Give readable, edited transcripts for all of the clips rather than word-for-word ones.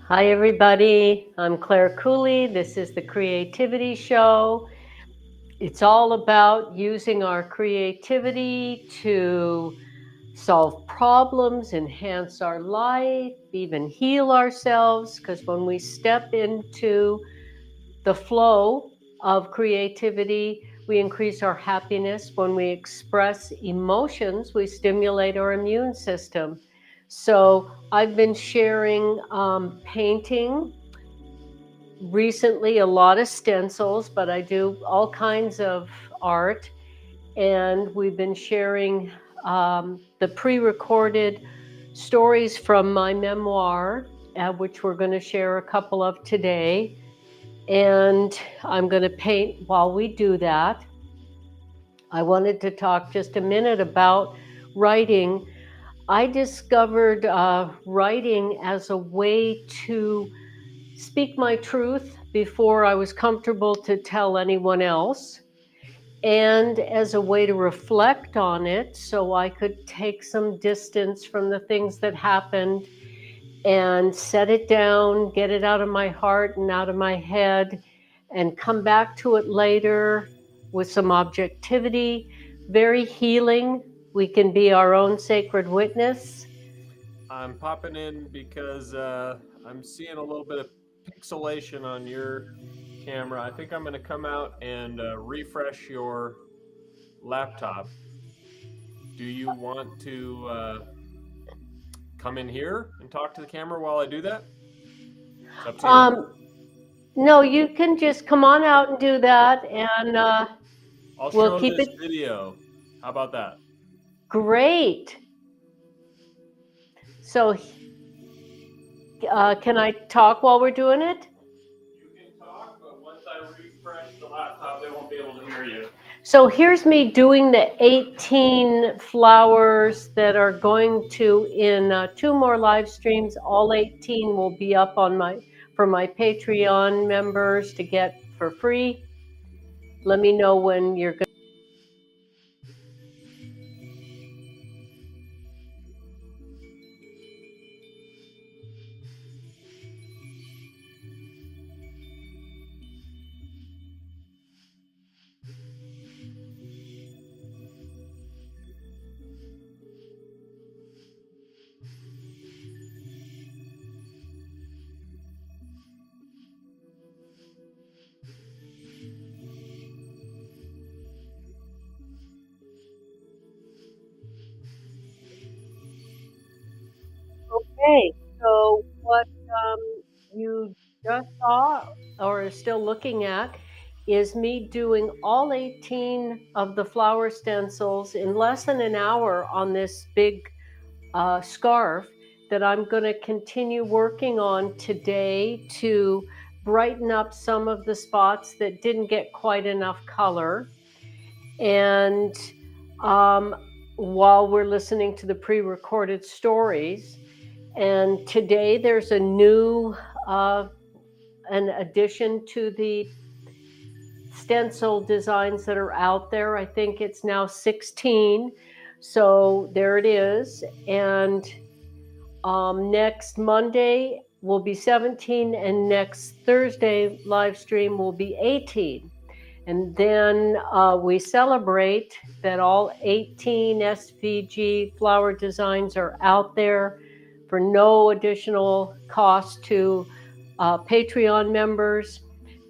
Hi, everybody. I'm Claire Cooley. This is the Creativity Show. It's all about using our creativity to solve problems, enhance our life, even heal ourselves. Because when we step into the flow of creativity, we increase our happiness. When we express emotions, we stimulate our immune system. So I've been sharing painting recently, a lot of stencils, but I do all kinds of art. And we've been sharing the pre-recorded stories from my memoir, which we're going to share a couple of today. And I'm going to paint while we do that. I wanted to talk just a minute about writing. I discovered writing as a way to speak my truth before I was comfortable to tell anyone else, and as a way to reflect on it so I could take some distance from the things that happened and set it down, get it out of my heart and out of my head, and come back to it later with some objectivity. Very healing. We can be our own sacred witness. I'm popping in because I'm seeing a little bit of pixelation on your camera. I think I'm going to come out and refresh your laptop. Do you want to come in here and talk to the camera while I do that? It's up to you. Um, no, you can just come on out and do that, and I'll we'll show keep this it video. How about that? great. So, can I talk while we're doing it? You can talk, but once I refresh the laptop, they won't be able to hear you. So here's me doing the 18 flowers that are going to in 2 more live streams. All 18 will be up on for my Patreon members to get for free. Let me know when you're going. Okay, so what you just saw or are still looking at is me doing all 18 of the flower stencils in less than an hour on this big scarf that I'm going to continue working on today to brighten up some of the spots that didn't get quite enough color. And um, while we're listening to the pre-recorded stories, and today there's a new an addition to the stencil designs that are out there. I think it's now 16. So there it is. And next Monday will be 17, and next Thursday live stream will be 18. And then we celebrate that all 18 SVG flower designs are out there for no additional cost to Patreon members,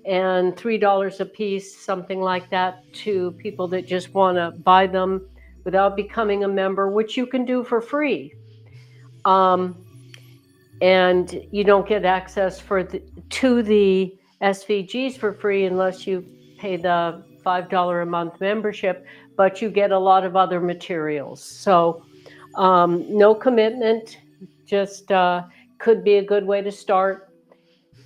and $3 a piece, something like that, to people that just want to buy them without becoming a member, which you can do for free. And you don't get access to the SVGs for free unless you pay the $5 a month membership, but you get a lot of other materials. So no commitment, just could be a good way to start.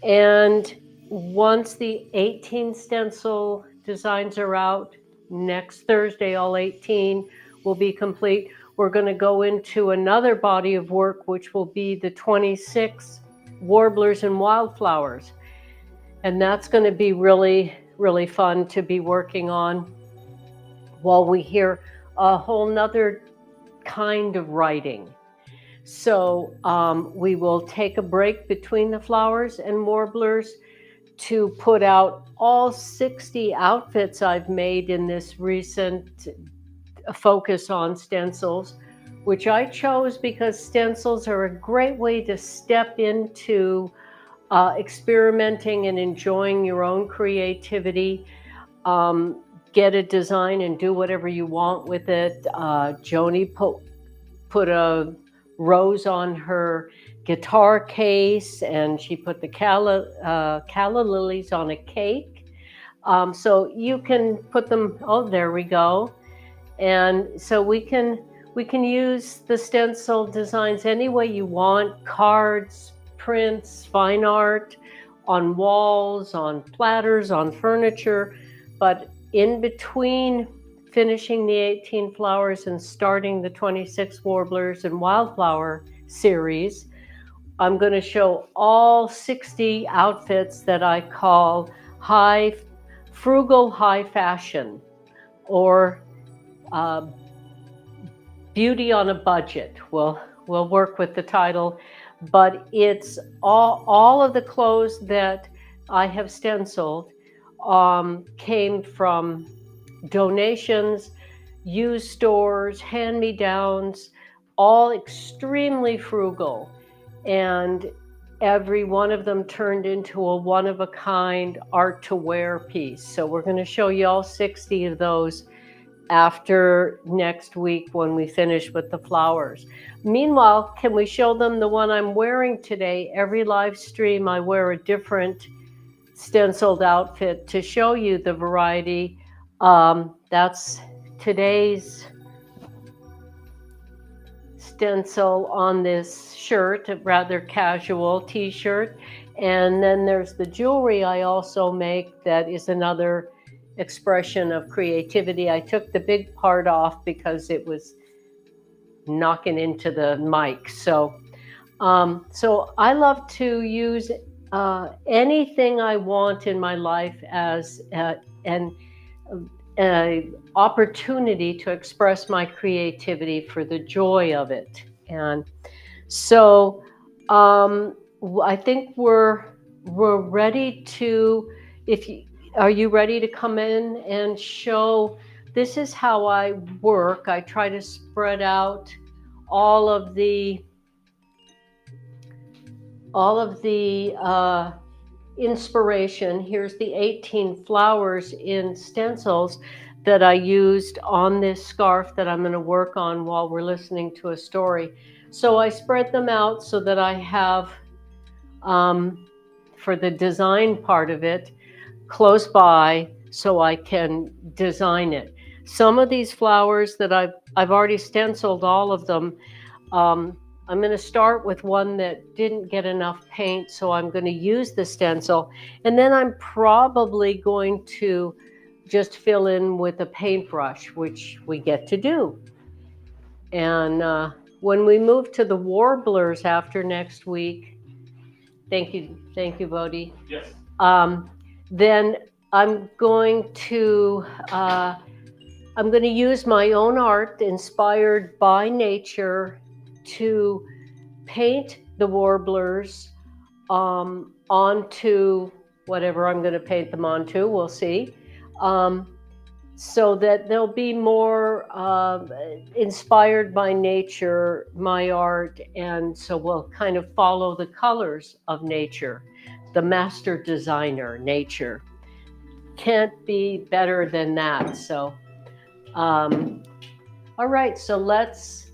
And once the 18 stencil designs are out, next Thursday, all 18 will be complete. We're going to go into another body of work, which will be the 26 warblers and wildflowers. And that's going to be really, really fun to be working on while we hear a whole nother kind of writing. So we will take a break between the flowers and warblers to put out all 60 outfits I've made in this recent focus on stencils, which I chose because stencils are a great way to step into experimenting and enjoying your own creativity. Get a design and do whatever you want with it. Joni put a rose on her guitar case, and she put the calla lilies on a cake. So you can put them, oh, there we go. And so we can use the stencil designs any way you want: cards, prints, fine art, on walls, on platters, on furniture. But in between finishing the 18 flowers and starting the 26 warblers and wildflower series, I'm going to show all 60 outfits that I call frugal high fashion, or beauty on a budget. We'll work with the title, but it's all of the clothes that I have stenciled came from donations, used stores, hand-me-downs, all extremely frugal. And every one of them turned into a one-of-a-kind art-to-wear piece. So we're going to show you all 60 of those after next week when we finish with the flowers. Meanwhile, can we show them the one I'm wearing today? Every live stream I wear a different stenciled outfit to show you the variety. That's today's stencil on this shirt, a rather casual t-shirt. And then there's the jewelry I also make that is another expression of creativity. I took the big part off because it was knocking into the mic. So I love to use anything I want in my life as an opportunity to express my creativity for the joy of it. And so I think we're ready to, are you ready to come in and show? This is how I work. I try to spread out all of the inspiration. Here's the 18 flowers in stencils that I used on this scarf that I'm going to work on while we're listening to a story. So I spread them out so that I have, for the design part of it, close by so I can design it. Some of these flowers that I've already stenciled all of them. I'm going to start with one that didn't get enough paint, so I'm going to use the stencil, and then I'm probably going to just fill in with a paintbrush, which we get to do. And when we move to the warblers after next week, thank you, Bodhi. Yes. Then I'm going to use my own art inspired by nature to paint the warblers onto whatever I'm going to paint them onto. We'll see. So that they'll be more inspired by nature, my art, and so we'll kind of follow the colors of nature. The master designer, nature. Can't be better than that. So, all right, so let's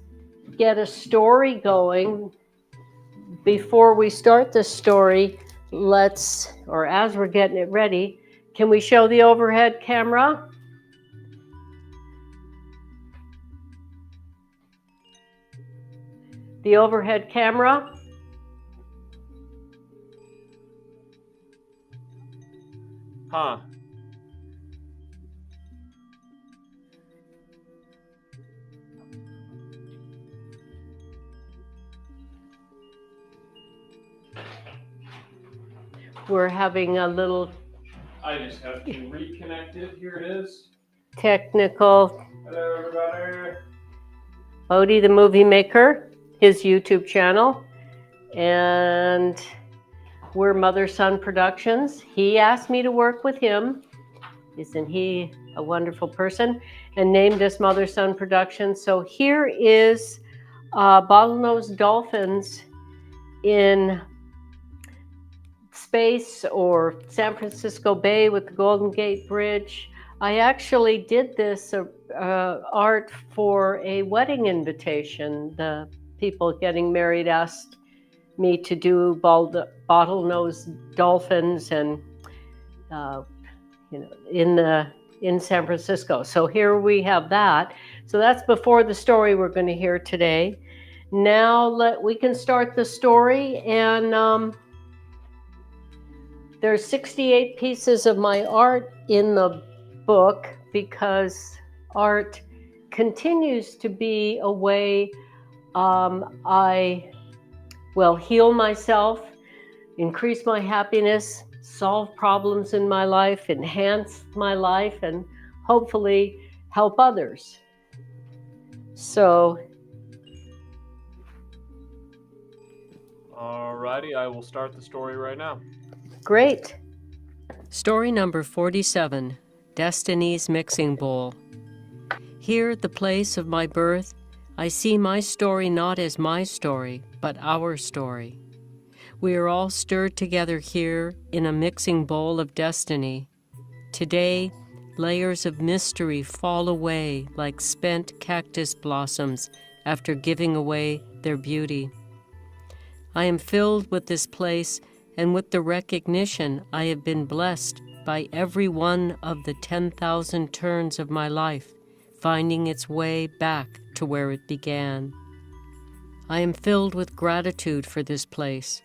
get a story going. Before we start the story, as we're getting it ready, can we show the overhead camera? The overhead camera. Huh. We're having a little... I just have to reconnect it. Here it is. Technical. Hello, everybody. Bodhi, the movie maker. his YouTube channel, and we're Mother-Son Productions. He asked me to work with him. Isn't he a wonderful person? And named us Mother-Son Productions. So here is bottlenose dolphins in space or San Francisco Bay with the Golden Gate Bridge. I actually did this art for a wedding invitation. The people getting married asked me to do bottlenose dolphins and in San Francisco. So here we have that. So that's before the story we're going to hear today. Now we can start the story, and there's 68 pieces of my art in the book because art continues to be a way I will heal myself, increase my happiness, solve problems in my life, enhance my life, and hopefully help others. So, alrighty, I will start the story right now. Great. Story number 47, Destiny's Mixing Bowl. Here, the place of my birth, I see my story not as my story, but our story. We are all stirred together here in a mixing bowl of destiny. Today, layers of mystery fall away like spent cactus blossoms after giving away their beauty. I am filled with this place and with the recognition I have been blessed by every one of the 10,000 turns of my life, finding its way back to where it began. I am filled with gratitude for this place.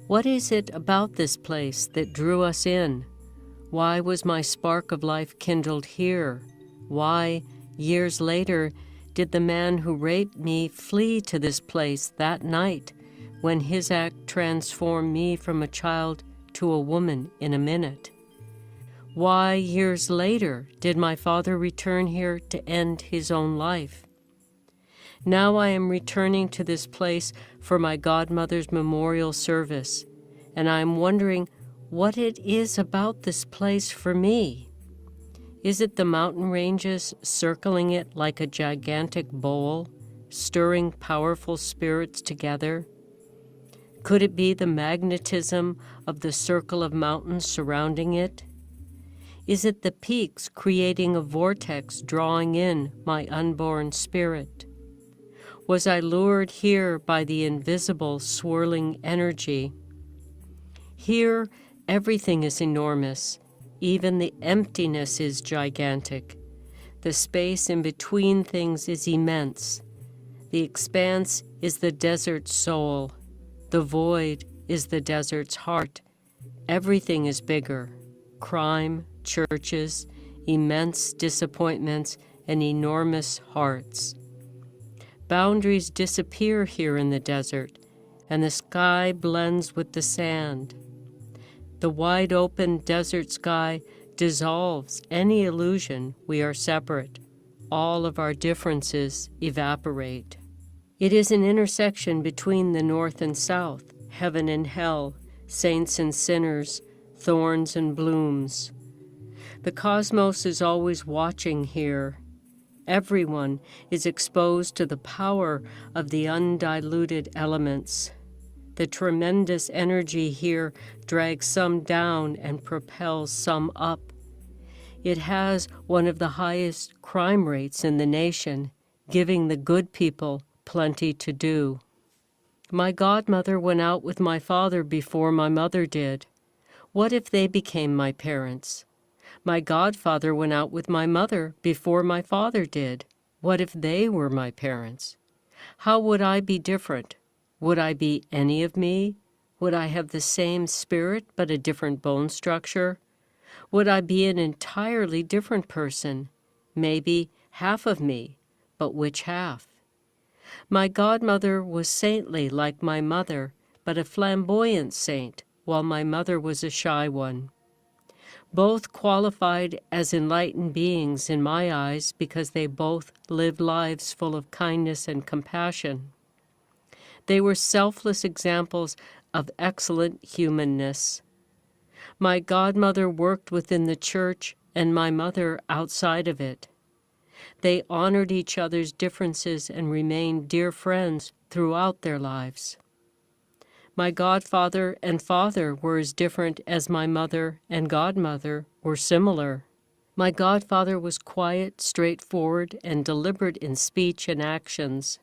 What is it about this place that drew us in? Why was my spark of life kindled here? Why, years later, did the man who raped me flee to this place that night when his act transformed me from a child to a woman in a minute? Why, years later, did my father return here to end his own life? Now I am returning to this place for my godmother's memorial service, and I am wondering what it is about this place for me. Is it the mountain ranges circling it like a gigantic bowl, stirring powerful spirits together? Could it be the magnetism of the circle of mountains surrounding it? Is it the peaks creating a vortex drawing in my unborn spirit? Was I lured here by the invisible swirling energy? Here, everything is enormous. Even the emptiness is gigantic. The space in between things is immense. The expanse is the desert's soul. The void is the desert's heart. Everything is bigger. Crime, churches, immense disappointments, and enormous hearts. Boundaries disappear here in the desert, and the sky blends with the sand. The wide-open desert sky dissolves any illusion we are separate. All of our differences evaporate. It is an intersection between the north and south, heaven and hell, saints and sinners, thorns and blooms. The cosmos is always watching here. Everyone is exposed to the power of the undiluted elements. The tremendous energy here drags some down and propels some up. It has one of the highest crime rates in the nation, giving the good people plenty to do. My godmother went out with my father before my mother did. What if they became my parents? My godfather went out with my mother before my father did. What if they were my parents? How would I be different? Would I be any of me? Would I have the same spirit but a different bone structure? Would I be an entirely different person? Maybe half of me, but which half? My godmother was saintly like my mother, but a flamboyant saint, while my mother was a shy one. Both qualified as enlightened beings in my eyes because they both lived lives full of kindness and compassion. They were selfless examples of excellent humanness. My godmother worked within the church and my mother outside of it. They honored each other's differences and remained dear friends throughout their lives. My godfather and father were as different as my mother and godmother were similar. My godfather was quiet, straightforward, and deliberate in speech and actions.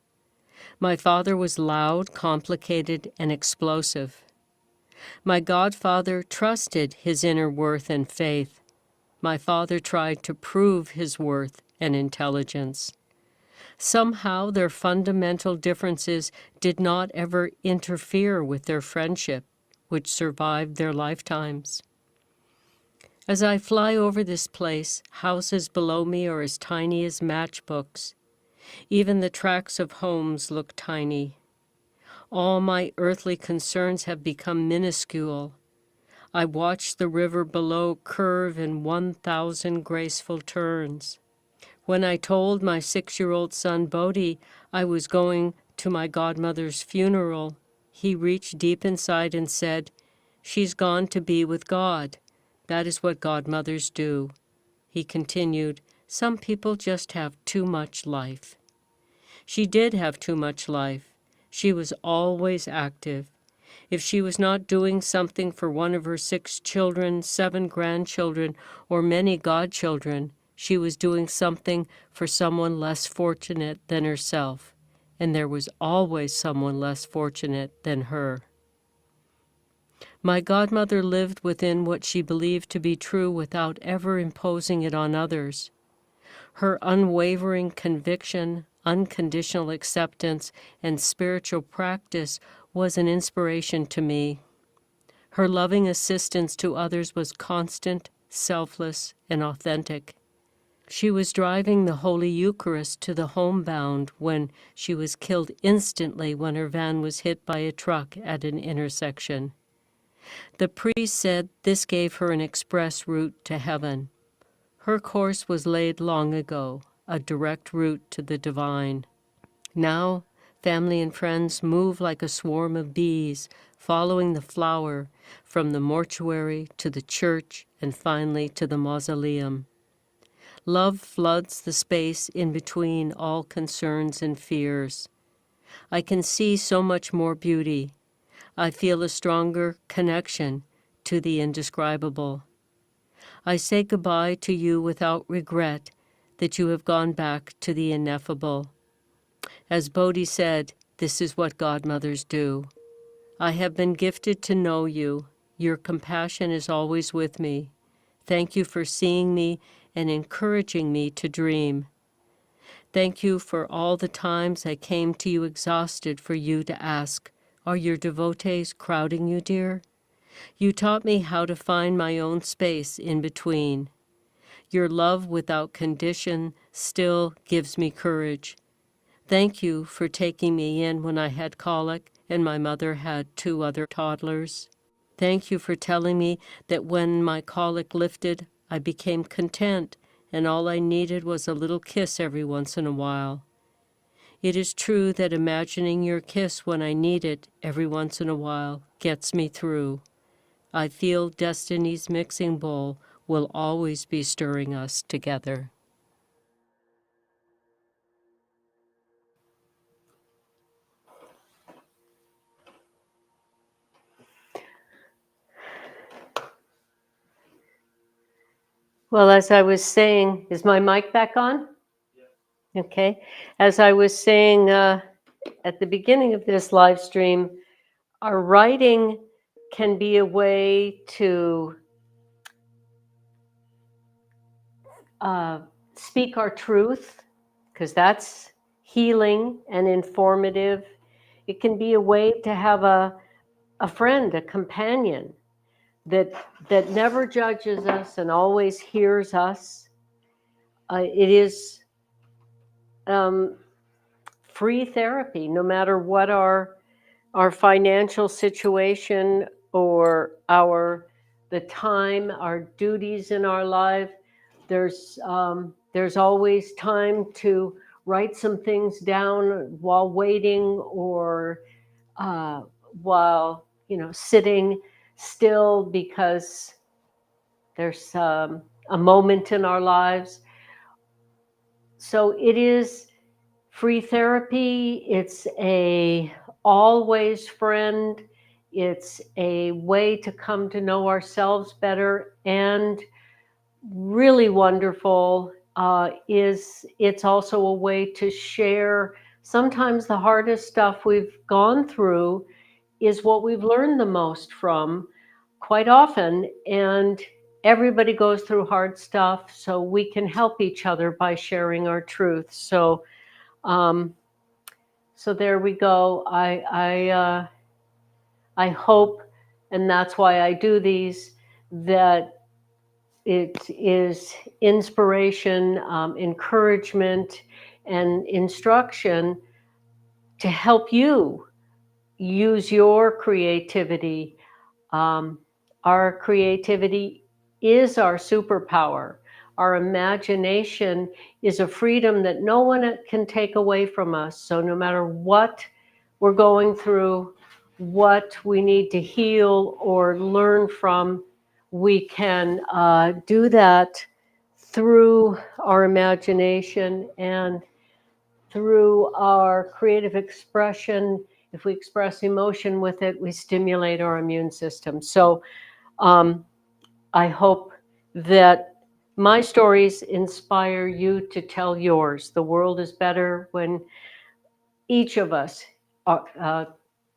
My father was loud, complicated, and explosive. My godfather trusted his inner worth and faith. My father tried to prove his worth and intelligence. Somehow their fundamental differences did not ever interfere with their friendship, which survived their lifetimes. As I fly over this place, houses below me are as tiny as matchbooks. Even the tracks of homes look tiny. All my earthly concerns have become minuscule. I watch the river below curve in 1,000 graceful turns. When I told my 6-year-old son Bodhi I was going to my godmother's funeral, he reached deep inside and said, "She's gone to be with God. That is what godmothers do." He continued, "Some people just have too much life." She did have too much life. She was always active. If she was not doing something for one of her 6 children, 7 grandchildren, or many godchildren, she was doing something for someone less fortunate than herself, and there was always someone less fortunate than her. My godmother lived within what she believed to be true without ever imposing it on others. Her unwavering conviction, unconditional acceptance, and spiritual practice was an inspiration to me. Her loving assistance to others was constant, selfless, and authentic. She was driving the Holy Eucharist to the homebound when she was killed instantly when her van was hit by a truck at an intersection. The priest said this gave her an express route to heaven. Her course was laid long ago, a direct route to the divine. Now, family and friends move like a swarm of bees, following the flower from the mortuary to the church and finally to the mausoleum. Love floods the space in between all concerns and fears. I can see so much more beauty. I feel a stronger connection to the indescribable. I say goodbye to you without regret that you have gone back to the ineffable. As Bodhi said, this is what godmothers do. I have been gifted to know you. Your compassion is always with me. Thank you for seeing me and encouraging me to dream. Thank you for all the times I came to you exhausted for you to ask, "Are your devotees crowding you, dear?" You taught me how to find my own space in between. Your love without condition still gives me courage. Thank you for taking me in when I had colic and my mother had 2 other toddlers. Thank you for telling me that when my colic lifted, I became content, and all I needed was a little kiss every once in a while. It is true that imagining your kiss when I need it every once in a while gets me through. I feel destiny's mixing bowl will always be stirring us together. Well, as I was saying, is my mic back on? Yeah. Okay. As I was saying at the beginning of this live stream, our writing can be a way to speak our truth, because that's healing and informative. It can be a way to have a friend, a companion that never judges us and always hears us. It is free therapy, no matter what our financial situation or the time, our duties in our life. There's always time to write some things down while waiting, or while, sitting still because there's a moment in our lives. So it is free therapy. It's a always friend. It's a way to come to know ourselves better. And really wonderful is it's also a way to share. Sometimes the hardest stuff we've gone through is what we've learned the most from quite often. And everybody goes through hard stuff, so we can help each other by sharing our truth. So so there we go. I hope, and that's why I do these, that it is inspiration, encouragement, and instruction to help you use your creativity. Our creativity is our superpower. Our imagination is a freedom that no one can take away from us. So no matter what we're going through, what we need to heal or learn from, we can do that through our imagination and through our creative expression. If we express emotion with it, we stimulate our immune system. So I hope that my stories inspire you to tell yours. The world is better when each of us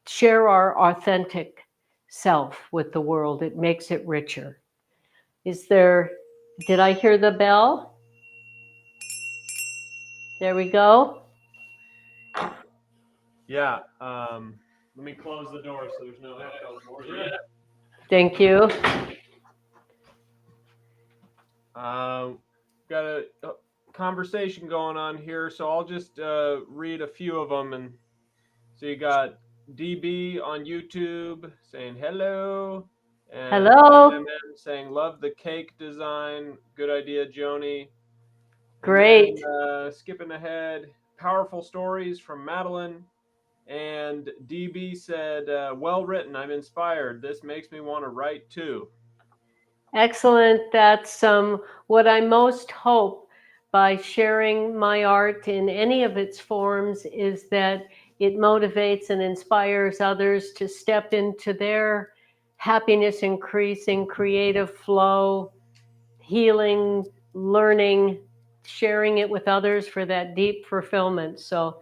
share our authentic self with the world. It makes it richer. Did I hear the bell? There we go. Yeah. Let me close the door so there's no echo for you. Thank you. Got a conversation going on here, so I'll just read a few of them. And so you got DB on YouTube saying hello, and Hello. MMM saying love the cake design, good idea, Joni. Great. And then, skipping ahead, powerful stories from Madeline. And DB said, well written, I'm inspired. This makes me want to write too. Excellent. That's what I most hope by sharing my art in any of its forms, is that it motivates and inspires others to step into their happiness increasing creative flow, healing, learning, sharing it with others for that deep fulfillment. So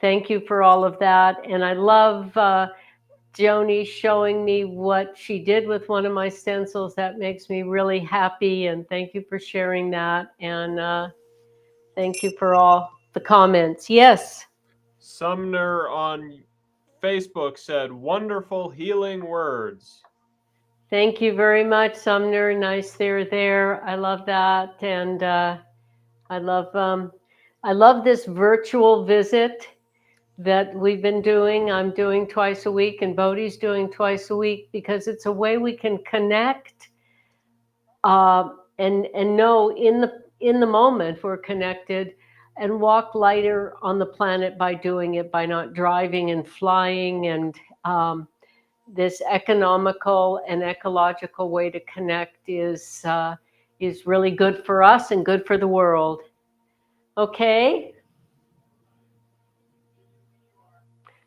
thank you for all of that. And I love Joni showing me what she did with one of my stencils. That makes me really happy. And thank you for sharing that. And thank you for all the comments. Yes. Sumner on Facebook said, wonderful healing words. Thank you very much, Sumner. Nice there. I love that. And I love this virtual visit that we've been doing. I'm doing twice a week and Bodhi's doing twice a week, because it's a way we can connect and know in the moment we're connected, and walk lighter on the planet by doing it, by not driving and flying. And this economical and ecological way to connect is really good for us and good for the world. Okay.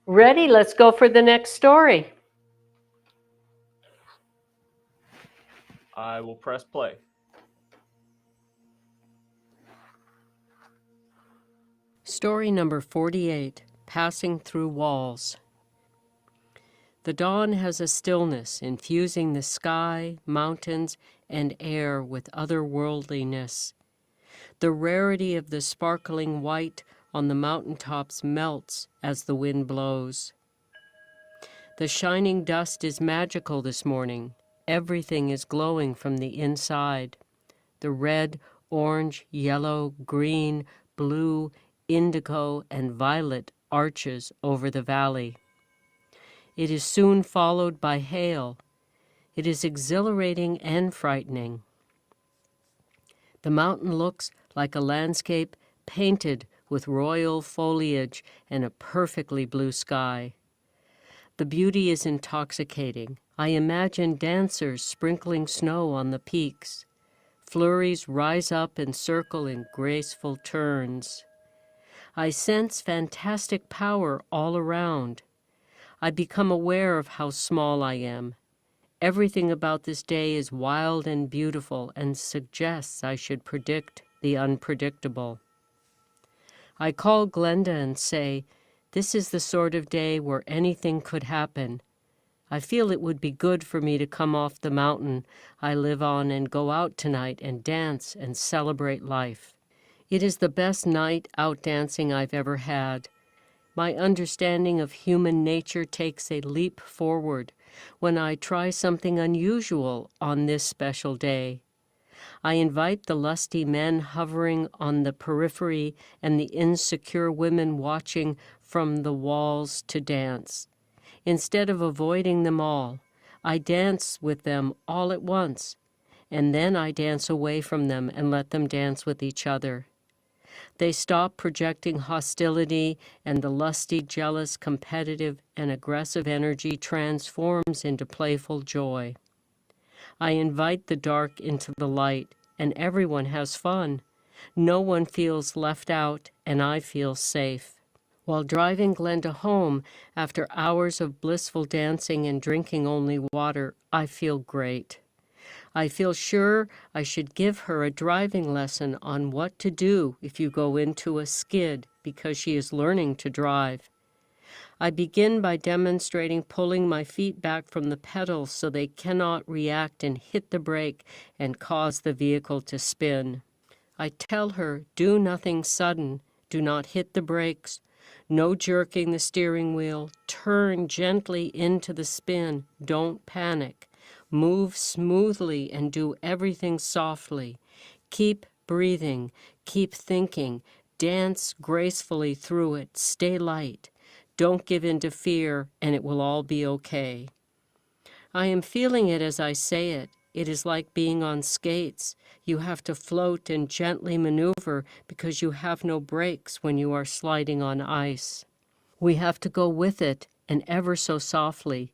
Ready? Let's go for the next story. I will press play. Story number 48, Passing Through Walls. The dawn has a stillness, infusing the sky, mountains, and air with otherworldliness. The rarity of the sparkling white on the mountaintops melts as the wind blows. The shining dust is magical this morning. Everything is glowing from the inside. The red, orange, yellow, green, blue, indigo, and violet arches over the valley. It is soon followed by hail. It is exhilarating and frightening. The mountain looks like a landscape painted with royal foliage and a perfectly blue sky. The beauty is intoxicating. I imagine dancers sprinkling snow on the peaks. Flurries rise up and circle in graceful turns. I sense fantastic power all around. I become aware of how small I am. Everything about this day is wild and beautiful and suggests I should predict the unpredictable. I call Glenda and say, "This is the sort of day where anything could happen. I feel it would be good for me to come off the mountain I live on and go out tonight and dance and celebrate life." It is the best night out dancing I've ever had. My understanding of human nature takes a leap forward when I try something unusual on this special day. I invite the lusty men hovering on the periphery and the insecure women watching from the walls to dance. Instead of avoiding them all, I dance with them all at once, and then I dance away from them and let them dance with each other. They stop projecting hostility, and the lusty, jealous, competitive, and aggressive energy transforms into playful joy. I invite the dark into the light, and everyone has fun. No one feels left out, and I feel safe. While driving Glenda home, after hours of blissful dancing and drinking only water, I feel great. I feel sure I should give her a driving lesson on what to do if you go into a skid because she is learning to drive. I begin by demonstrating pulling my feet back from the pedals so they cannot react and hit the brake and cause the vehicle to spin. I tell her, do nothing sudden, do not hit the brakes, no jerking the steering wheel, turn gently into the spin, don't panic. Move smoothly and do everything softly. Keep breathing, keep thinking, dance gracefully through it, stay light. Don't give in to fear, and it will all be okay. I am feeling it as I say it. It is like being on skates. You have to float and gently maneuver because you have no brakes when you are sliding on ice. We have to go with it, and ever so softly.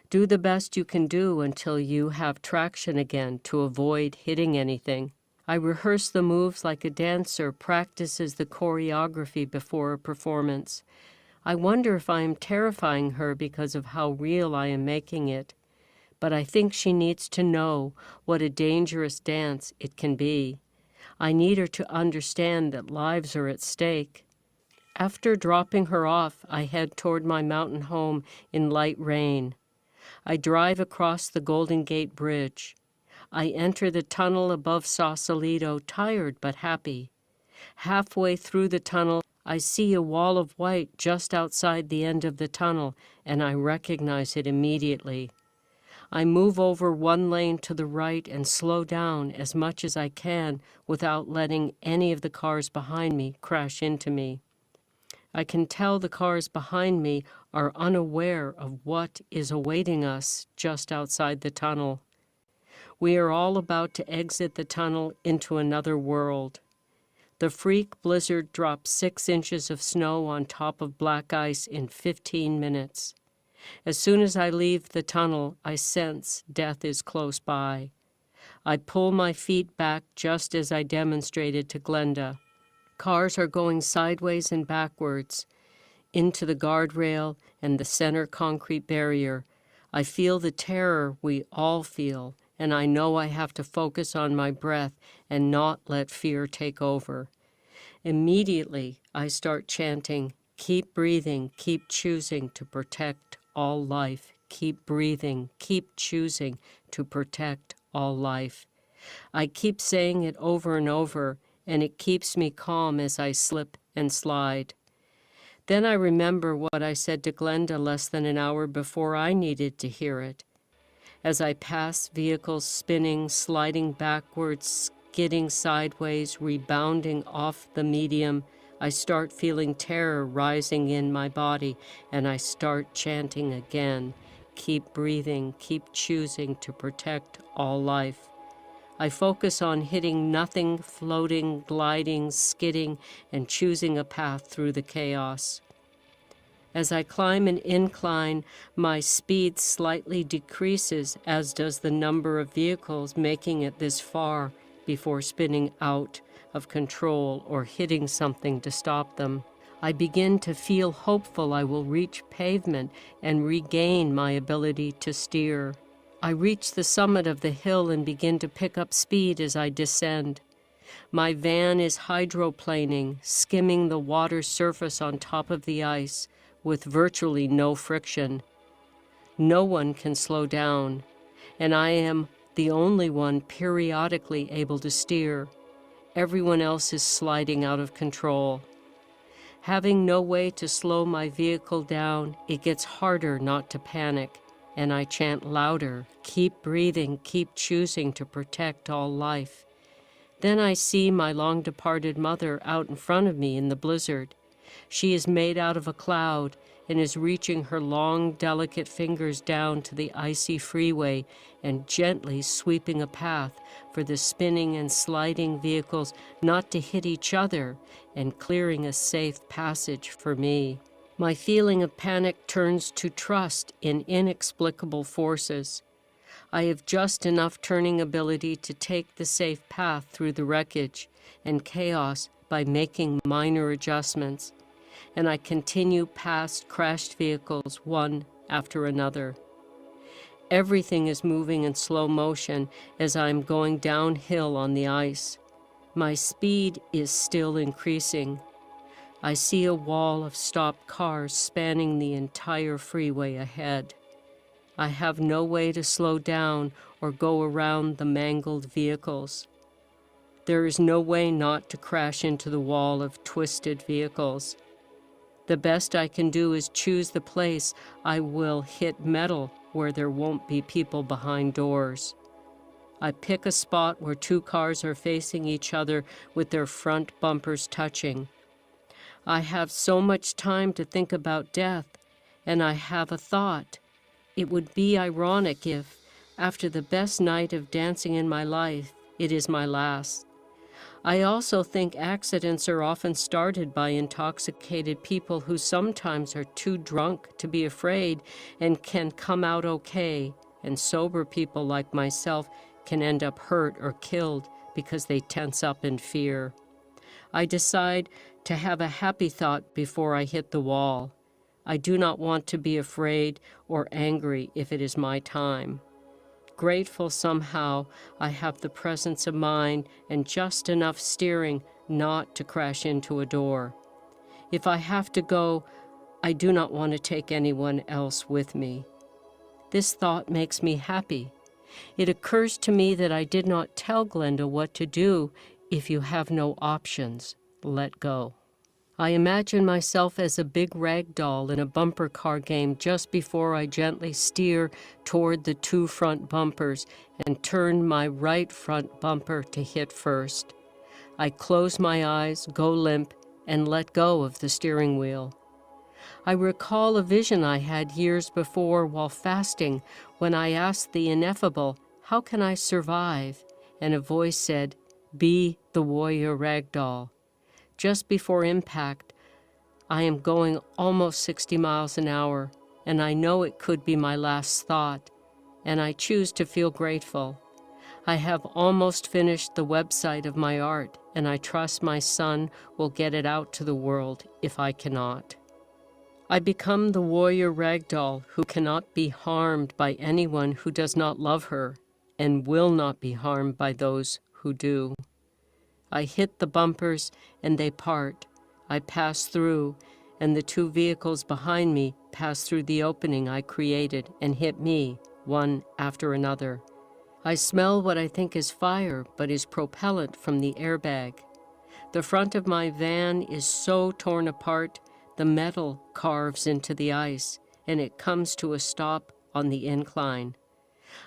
Do the best you can do until you have traction again to avoid hitting anything. I rehearse the moves like a dancer practices the choreography before a performance. I wonder if I am terrifying her because of how real I am making it. But I think she needs to know what a dangerous dance it can be. I need her to understand that lives are at stake. After dropping her off, I head toward my mountain home in light rain. I drive across the Golden Gate Bridge. I enter the tunnel above Sausalito, tired but happy. Halfway through the tunnel, I see a wall of white just outside the end of the tunnel, and I recognize it immediately. I move over one lane to the right and slow down as much as I can without letting any of the cars behind me crash into me. I can tell the cars behind me are unaware of what is awaiting us just outside the tunnel. We are all about to exit the tunnel into another world. The freak blizzard drops 6 inches of snow on top of black ice in 15 minutes. As soon as I leave the tunnel, I sense death is close by. I pull my feet back just as I demonstrated to Glenda. Cars are going sideways and backwards into the guardrail and the center concrete barrier. I feel the terror we all feel, and I know I have to focus on my breath and not let fear take over. Immediately, I start chanting, "Keep breathing, keep choosing to protect all life. Keep breathing, keep choosing to protect all life." I keep saying it over and over, and it keeps me calm as I slip and slide. Then I remember what I said to Glenda less than an hour before I needed to hear it. As I pass vehicles spinning, sliding backwards, skidding sideways, rebounding off the medium, I start feeling terror rising in my body, and I start chanting again, "Keep breathing, keep choosing to protect all life." I focus on hitting nothing, floating, gliding, skidding, and choosing a path through the chaos. As I climb an incline, my speed slightly decreases, as does the number of vehicles making it this far before spinning out of control or hitting something to stop them. I begin to feel hopeful I will reach pavement and regain my ability to steer. I reach the summit of the hill and begin to pick up speed as I descend. My van is hydroplaning, skimming the water surface on top of the ice, with virtually no friction. No one can slow down, and I am the only one periodically able to steer. Everyone else is sliding out of control. Having no way to slow my vehicle down, it gets harder not to panic, and I chant louder, keep breathing, keep choosing to protect all life. Then I see my long-departed mother out in front of me in the blizzard. She is made out of a cloud and is reaching her long, delicate fingers down to the icy freeway and gently sweeping a path for the spinning and sliding vehicles not to hit each other and clearing a safe passage for me. My feeling of panic turns to trust in inexplicable forces. I have just enough turning ability to take the safe path through the wreckage and chaos by making minor adjustments, and I continue past crashed vehicles one after another. Everything is moving in slow motion as I am going downhill on the ice. My speed is still increasing. I see a wall of stopped cars spanning the entire freeway ahead. I have no way to slow down or go around the mangled vehicles. There is no way not to crash into the wall of twisted vehicles. The best I can do is choose the place I will hit metal where there won't be people behind doors. I pick a spot where two cars are facing each other with their front bumpers touching. I have so much time to think about death, and I have a thought. It would be ironic if, after the best night of dancing in my life, it is my last. I also think accidents are often started by intoxicated people who sometimes are too drunk to be afraid and can come out okay, and sober people like myself can end up hurt or killed because they tense up in fear. I decide to have a happy thought before I hit the wall. I do not want to be afraid or angry if it is my time. Grateful somehow I have the presence of mind and just enough steering not to crash into a door. If I have to go, I do not want to take anyone else with me. This thought makes me happy. It occurs to me that I did not tell Glenda what to do. If you have no options, let go. I imagine myself as a big rag doll in a bumper car game just before I gently steer toward the two front bumpers and turn my right front bumper to hit first. I close my eyes, go limp, and let go of the steering wheel. I recall a vision I had years before while fasting when I asked the ineffable, "How can I survive?" And a voice said, "Be the warrior rag doll." Just before impact, I am going almost 60 miles an hour, and I know it could be my last thought, and I choose to feel grateful. I have almost finished the website of my art, and I trust my son will get it out to the world if I cannot. I become the warrior ragdoll who cannot be harmed by anyone who does not love her, and will not be harmed by those who do. I hit the bumpers, and they part. I pass through, and the two vehicles behind me pass through the opening I created and hit me, one after another. I smell what I think is fire, but is propellant from the airbag. The front of my van is so torn apart, the metal carves into the ice, and it comes to a stop on the incline.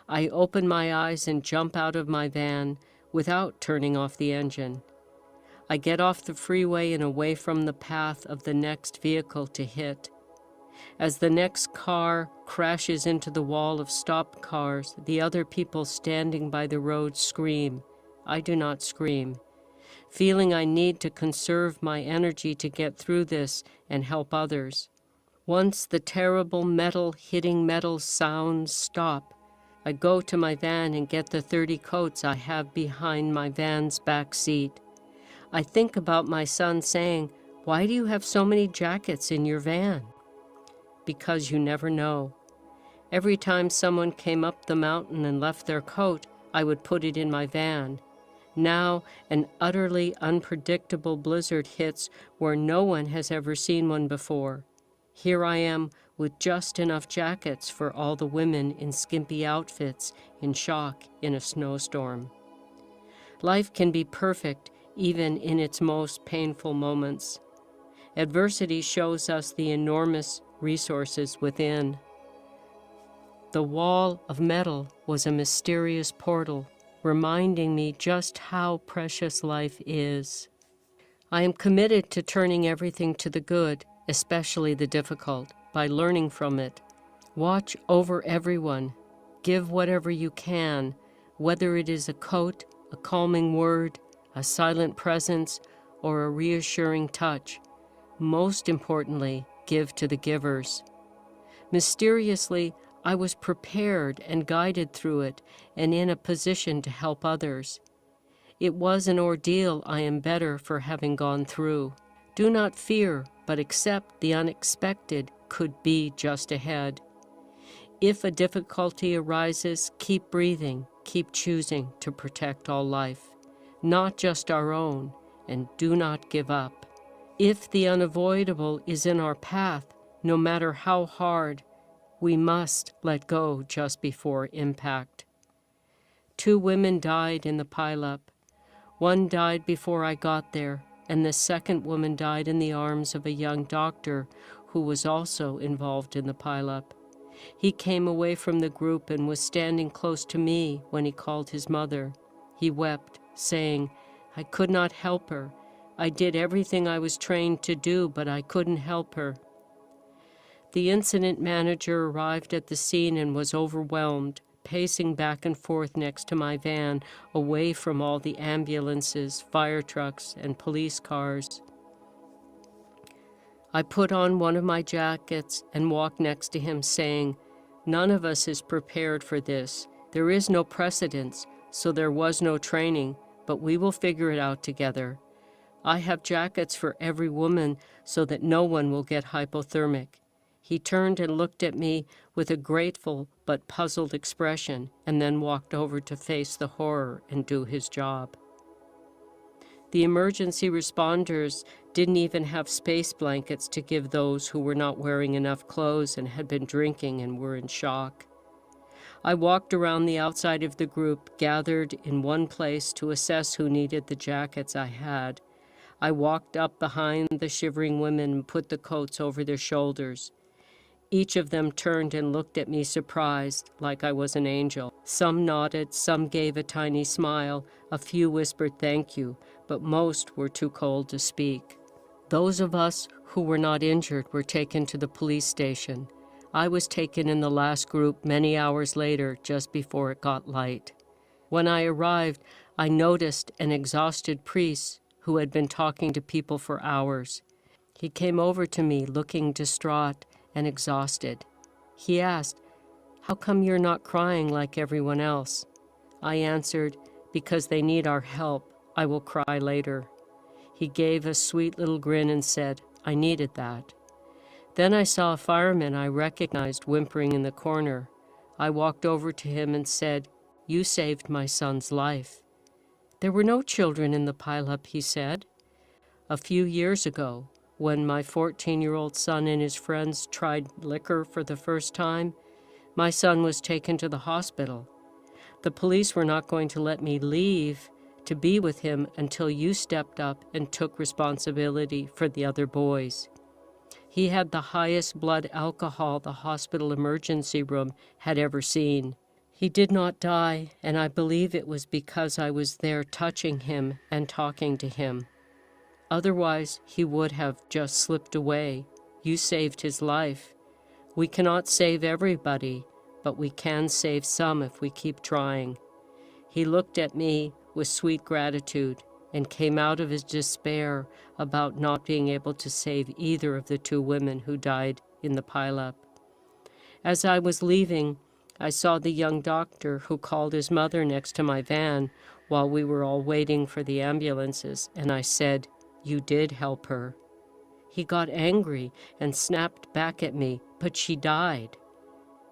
I open my eyes and jump out of my van without turning off the engine. I get off the freeway and away from the path of the next vehicle to hit. As the next car crashes into the wall of stopped cars, the other people standing by the road scream. I do not scream, feeling I need to conserve my energy to get through this and help others. Once the terrible metal hitting metal sounds stop, I go to my van and get the 30 coats I have behind my van's back seat. I think about my son saying, "Why do you have so many jackets in your van?" Because you never know. Every time someone came up the mountain and left their coat, I would put it in my van. Now, an utterly unpredictable blizzard hits where no one has ever seen one before. Here I am with just enough jackets for all the women in skimpy outfits, in shock in a snowstorm. Life can be perfect even in its most painful moments. Adversity shows us the enormous resources within. The wall of metal was a mysterious portal, reminding me just how precious life is. I am committed to turning everything to the good, especially the difficult, by learning from it. Watch over everyone. Give whatever you can, whether it is a coat, a calming word, a silent presence, or a reassuring touch. Most importantly, give to the givers. Mysteriously, I was prepared and guided through it and in a position to help others. It was an ordeal I am better for having gone through. Do not fear, but accept the unexpected could be just ahead. If a difficulty arises, keep breathing, keep choosing to protect all life, not just our own, and do not give up. If the unavoidable is in our path, no matter how hard, we must let go just before impact. 2 women died in the pileup. One died before I got there, and the second woman died in the arms of a young doctor who was also involved in the pileup. He came away from the group and was standing close to me when he called his mother. He wept, saying, "I could not help her. I did everything I was trained to do, but I couldn't help her." The incident manager arrived at the scene and was overwhelmed, pacing back and forth next to my van, away from all the ambulances, fire trucks, and police cars. I put on one of my jackets and walked next to him, saying, "None of us is prepared for this. There is no precedence, so there was no training, but we will figure it out together. I have jackets for every woman so that no one will get hypothermic." He turned and looked at me with a grateful but puzzled expression, and then walked over to face the horror and do his job. The emergency responders didn't even have space blankets to give those who were not wearing enough clothes and had been drinking and were in shock. I walked around the outside of the group, gathered in one place to assess who needed the jackets I had. I walked up behind the shivering women and put the coats over their shoulders. Each of them turned and looked at me surprised, like I was an angel. Some nodded, some gave a tiny smile, a few whispered thank you, but most were too cold to speak. Those of us who were not injured were taken to the police station. I was taken in the last group many hours later, just before it got light. When I arrived, I noticed an exhausted priest who had been talking to people for hours. He came over to me looking distraught and exhausted. He asked, "How come you're not crying like everyone else?" I answered, "Because they need our help. I will cry later." He gave a sweet little grin and said, "I needed that." Then I saw a fireman I recognized whimpering in the corner. I walked over to him and said, "You saved my son's life." "There were no children in the pileup," he said. "A few years ago, when my 14-year-old son and his friends tried liquor for the first time, my son was taken to the hospital. The police were not going to let me leave to be with him until you stepped up and took responsibility for the other boys. He had the highest blood alcohol the hospital emergency room had ever seen. He did not die, and I believe it was because I was there touching him and talking to him. Otherwise, he would have just slipped away. You saved his life. We cannot save everybody, but we can save some if we keep trying." He looked at me with sweet gratitude and came out of his despair about not being able to save either of the 2 women who died in the pileup. As I was leaving, I saw the young doctor who called his mother next to my van while we were all waiting for the ambulances, and I said, "You did help her." He got angry and snapped back at me, "But she died."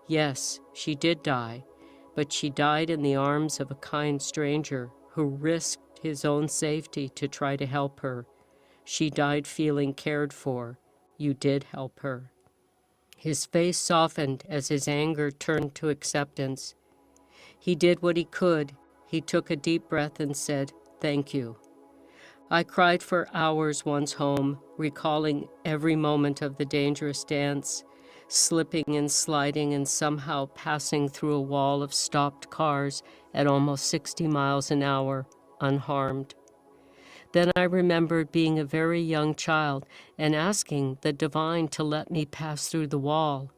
Yes, she did die, but she died in the arms of a kind stranger who risked his own safety to try to help her. She died feeling cared for. You did help her. His face softened as his anger turned to acceptance. He did what he could. He took a deep breath and said, "Thank you." I cried for hours once home, recalling every moment of the dangerous dance, slipping and sliding and somehow passing through a wall of stopped cars at almost 60 miles an hour, unharmed. Then I remembered being a very young child and asking the divine to let me pass through the wall.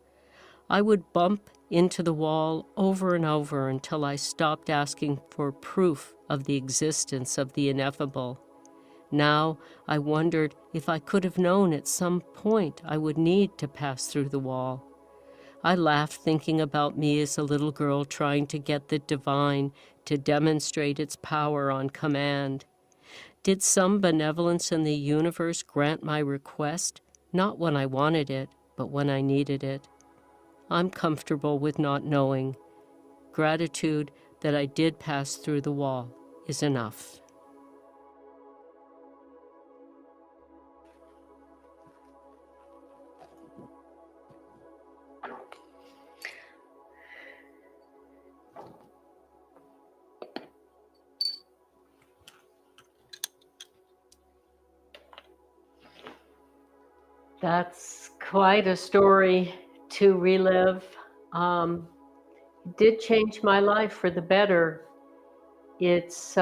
I would bump into the wall over and over until I stopped asking for proof of the existence of the ineffable. Now I wondered if I could have known at some point I would need to pass through the wall. I laughed thinking about me as a little girl trying to get the divine to demonstrate its power on command. Did some benevolence in the universe grant my request, not when I wanted it, but when I needed it? I'm comfortable with not knowing. Gratitude that I did pass through the wall is enough. That's quite a story to relive. It did change my life for the better. It's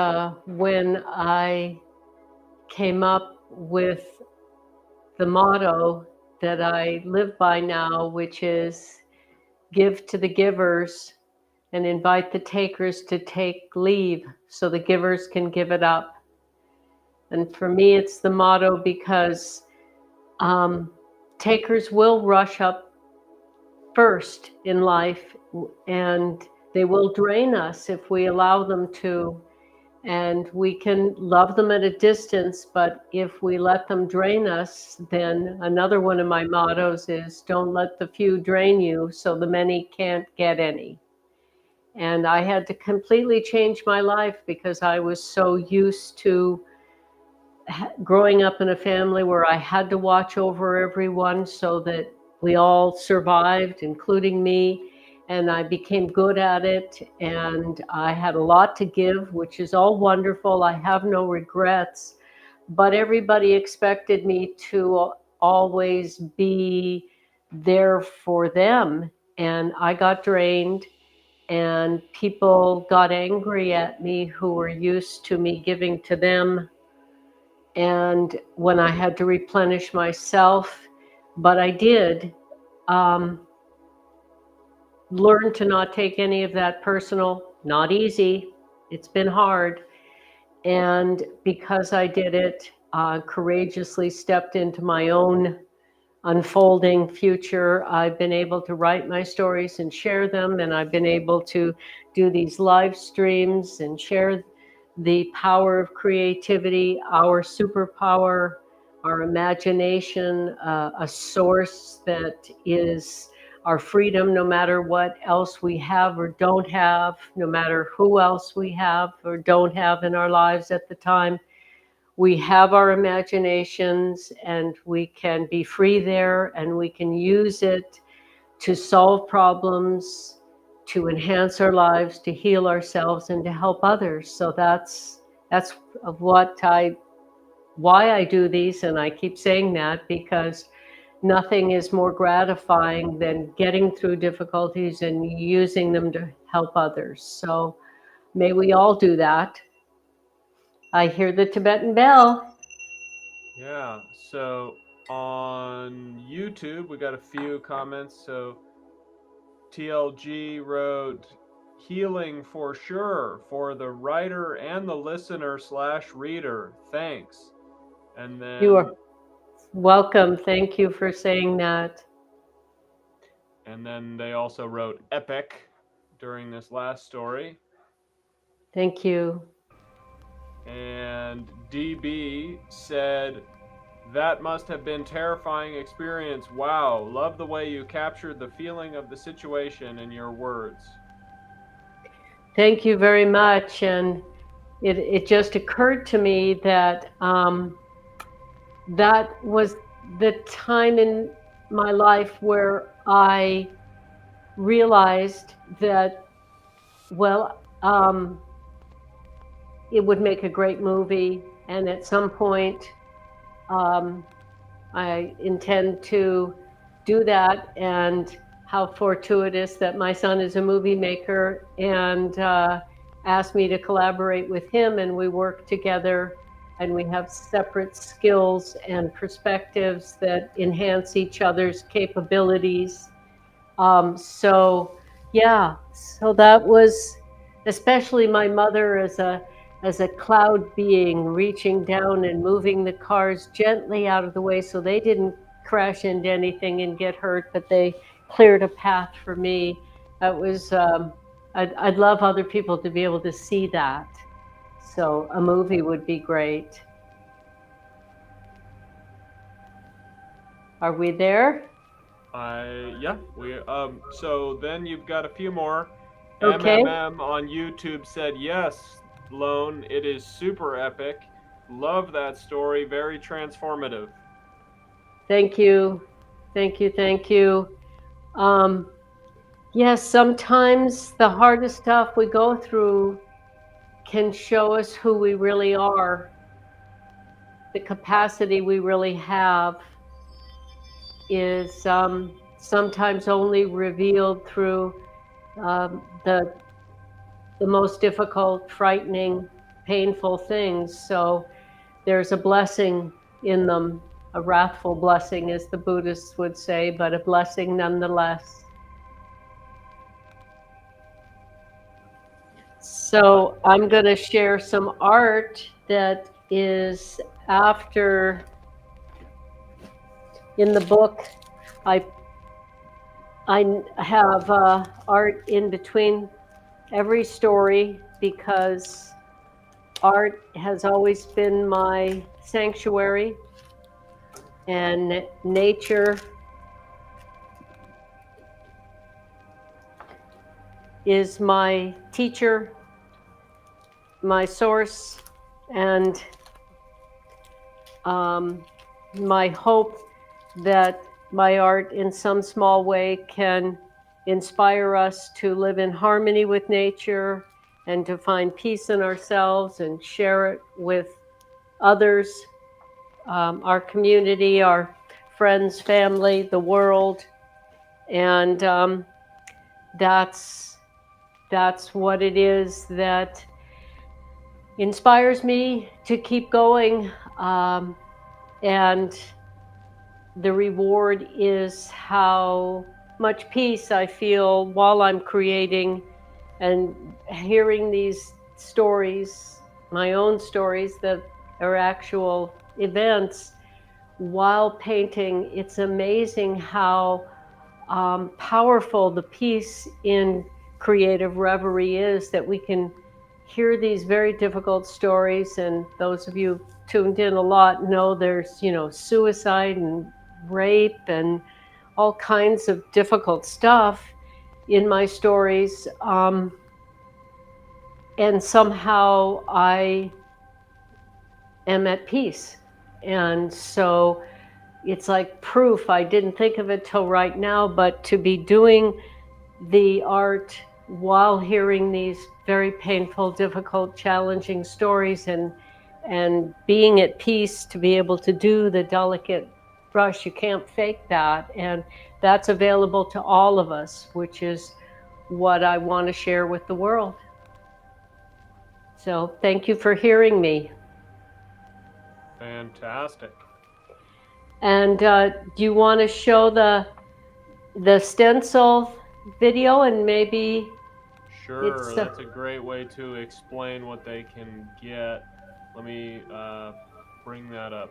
when I came up with the motto that I live by now, which is give to the givers and invite the takers to take leave so the givers can give it up. And for me, it's the motto because takers will rush up first in life, and they will drain us if we allow them to. And we can love them at a distance, but if we let them drain us, then another one of my mottos is don't let the few drain you so the many can't get any. And I had to completely change my life because I was so used to growing up in a family where I had to watch over everyone so that we all survived, including me. And I became good at it, and I had a lot to give, which is all wonderful. I have no regrets, but everybody expected me to always be there for them. And I got drained, and people got angry at me who were used to me giving to them. And when I had to replenish myself, but I did, learn to not take any of that personal. Not easy. It's been hard. And because I did it, courageously stepped into my own unfolding future, I've been able to write my stories and share them. And I've been able to do these live streams and share the power of creativity, our superpower, our imagination, a source that is our freedom, no matter what else we have or don't have, no matter who else we have or don't have in our lives at the time. We have our imaginations, and we can be free there, and we can use it to solve problems, to enhance our lives, to heal ourselves, and to help others. So that's why I do these, and I keep saying that because nothing is more gratifying than getting through difficulties and using them to help others. So may we all do that. I hear the Tibetan bell. Yeah, so on YouTube, we got a few comments. So TLG wrote, healing for sure for the writer and the listener / reader. Thanks. And then You are welcome. Thank you for saying that. And then they also wrote epic during this last story. Thank you. And DB said, that must have been terrifying experience. Wow, love the way you captured the feeling of the situation in your words. Thank you very much. And it just occurred to me that that was the time in my life where I realized that, well, it would make a great movie. And at some point, I intend to do that. And how fortuitous that my son is a movie maker and asked me to collaborate with him, and we work together, and we have separate skills and perspectives that enhance each other's capabilities. So yeah, so that was, especially my mother as a cloud being, reaching down and moving the cars gently out of the way so they didn't crash into anything and get hurt, but they cleared a path for me. That was, I'd love other people to be able to see that. So a movie would be great. Are we there? Yeah, so then you've got a few more. Okay. MMM on YouTube said, yes, Lone, it is super epic. Love that story, very transformative. Thank you. Thank you. Thank you. Yes, sometimes the hardest stuff we go through can show us who we really are. The capacity we really have is sometimes only revealed through the most difficult, frightening, painful things. So there's a blessing in them, a wrathful blessing, as the Buddhists would say, but a blessing nonetheless. So I'm going to share some art that is after, in the book, I have art in between every story because art has always been my sanctuary, and nature is my teacher, my source, and my hope that my art in some small way can inspire us to live in harmony with nature and to find peace in ourselves and share it with others, our community, our friends, family, the world. And that's what it is that inspires me to keep going. And the reward is how much peace I feel while I'm creating and hearing these stories, my own stories that are actual events while painting. It's amazing how powerful the peace in creative reverie is, that we can hear these very difficult stories. And those of you tuned in a lot know there's, suicide and rape and all kinds of difficult stuff in my stories. And somehow I am at peace. And so it's like proof. I didn't think of it till right now, but to be doing the art while hearing these very painful, difficult, challenging stories and being at peace to be able to do the delicate brush, you can't fake that. And that's available to all of us, which is what I want to share with the world. So thank you for hearing me. Fantastic. And do you want to show the stencil video and maybe? Sure, that's a great way to explain what they can get. Let me bring that up.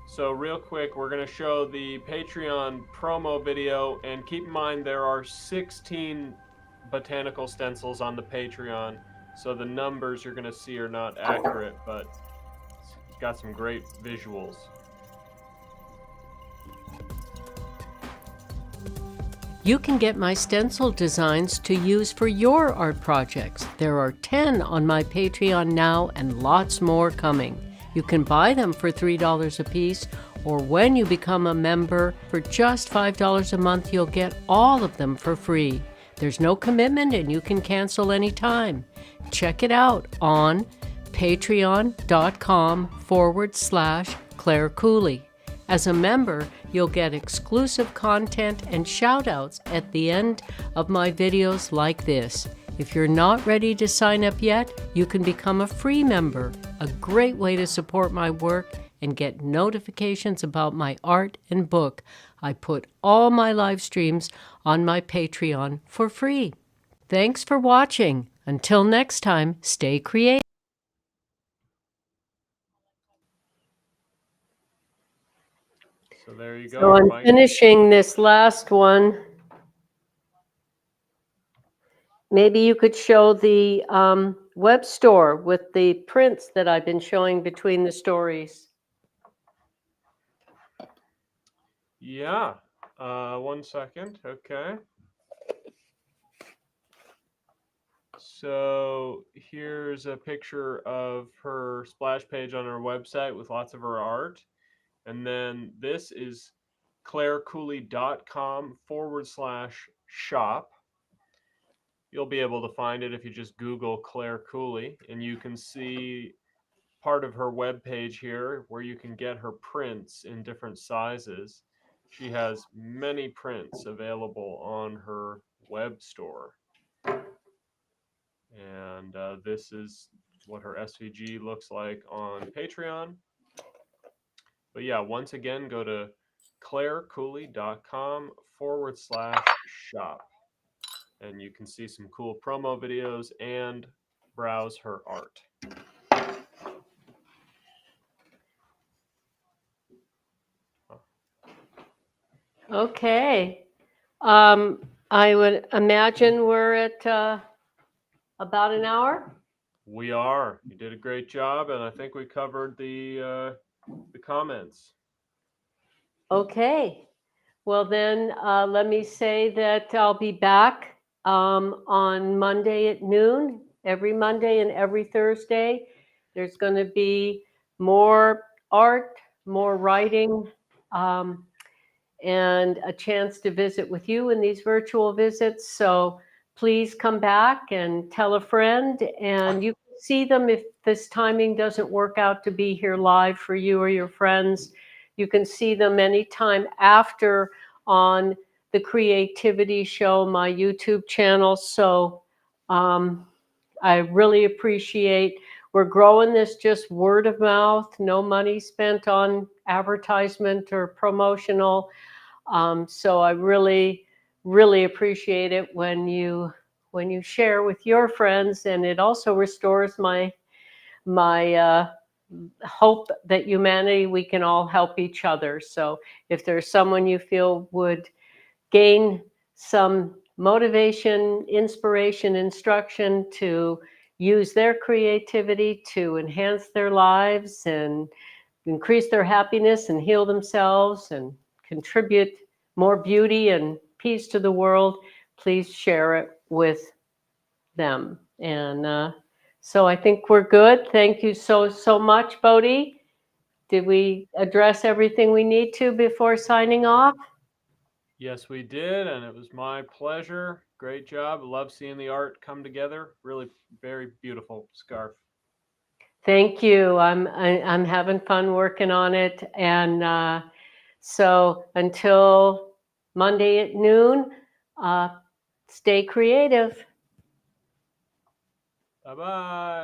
So real quick, we're going to show the Patreon promo video, and keep in mind there are 16 botanical stencils on the Patreon, so the numbers you're going to see are not accurate, but it's got some great visuals. You can get my stencil designs to use for your art projects. There are 10 on my Patreon now and lots more coming. You can buy them for $3 a piece, or when you become a member, for just $5 a month, you'll get all of them for free. There's no commitment and you can cancel anytime. Check it out on patreon.com/Claire Cooley. As a member, you'll get exclusive content and shout-outs at the end of my videos like this. If you're not ready to sign up yet, you can become a free member, a great way to support my work and get notifications about my art and book. I put all my live streams on my Patreon for free. Thanks for watching. Until next time, stay creative. So there you go. So I'm Mike. finishing this last one. Maybe you could show the web store with the prints that I've been showing between the stories. Yeah. 1 second. Okay. So here's a picture of her splash page on her website with lots of her art. And then this is clarecooley.com/shop. You'll be able to find it if you just Google Claire Cooley, and you can see part of her web page here where you can get her prints in different sizes. She has many prints available on her web store. And this is what her SVG looks like on Patreon. But yeah, once again, go to clarecooley.com/shop. And you can see some cool promo videos and browse her art. Okay. I would imagine we're at about an hour. We are. You did a great job, and I think we covered the comments. Okay. Well, then let me say that I'll be back on Monday at noon, every Monday and every Thursday. There's going to be more art, more writing, and a chance to visit with you in these virtual visits. So please come back and tell a friend, and you can see them if this timing doesn't work out to be here live for you or your friends. You can see them anytime after on the Creativity Show, my YouTube channel. So I really appreciate, we're growing this just word of mouth, no money spent on advertisement or promotional. So I really, really appreciate it when you share with your friends, and it also restores my hope that humanity, we can all help each other. So if there's someone you feel would gain some motivation, inspiration, instruction to use their creativity to enhance their lives and increase their happiness and heal themselves and contribute more beauty and peace to the world, please share it with them. And so I think we're good. Thank you so much, Bodhi. Did we address everything we need to before signing off? Yes, we did, and it was my pleasure. Great job. Love seeing the art come together. Really very beautiful scarf. Thank you. I'm having fun working on it. And so until Monday at noon, stay creative. Bye-bye.